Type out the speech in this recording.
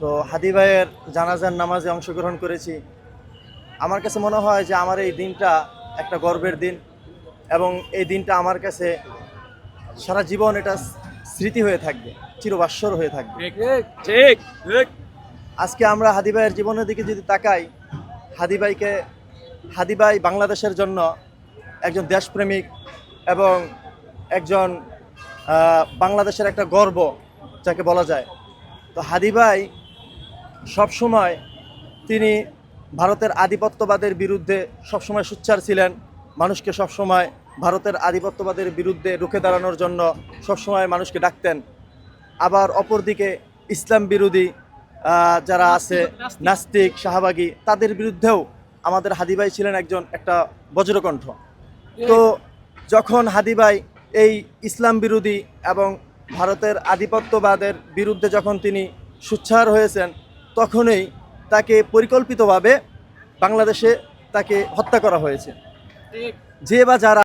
তো হাদি ভাইয়ের জানাজার নামাজে অংশগ্রহণ করেছি। আমার কাছে মনে হয় যে আমার এই দিনটা একটা গর্বের দিন, এবং এই দিনটা আমার কাছে সারা জীবন এটা স্মৃতি হয়ে থাকবে, চিরভাস্বর হয়ে থাকবে। ঠিক ঠিক ঠিক। আজকে আমরা হাদি ভাইয়ের জীবনের দিকে যদি তাকাই, হাদি ভাইকে হাদি ভাই বাংলাদেশের জন্য একজন দেশপ্রেমিক এবং একজন বাংলাদেশের একটা গর্ব যাকে বলা যায়। তো হাদি ভাই সবসময় তিনি ভারতের আধিপত্যবাদের বিরুদ্ধে সবসময় সোচ্চার ছিলেন, মানুষকে সবসময় ভারতের আধিপত্যবাদের বিরুদ্ধে রুখে দাঁড়ানোর জন্য সবসময় মানুষকে ডাকতেন। আবার অপরদিকে ইসলাম বিরোধী যারা আছে, নাস্তিক শাহবাগী, তাদের বিরুদ্ধেও আমাদের হাদি ভাই ছিলেন একটা বজ্রকণ্ঠ। তো যখন হাদি ভাই এই ইসলাম বিরোধী এবং ভারতের আধিপত্যবাদের বিরুদ্ধে যখন তিনি সোচ্চার হয়েছেন, তখনই তাকে পরিকল্পিতভাবে বাংলাদেশে তাকে হত্যা করা হয়েছে। ঠিক। যে বা যারা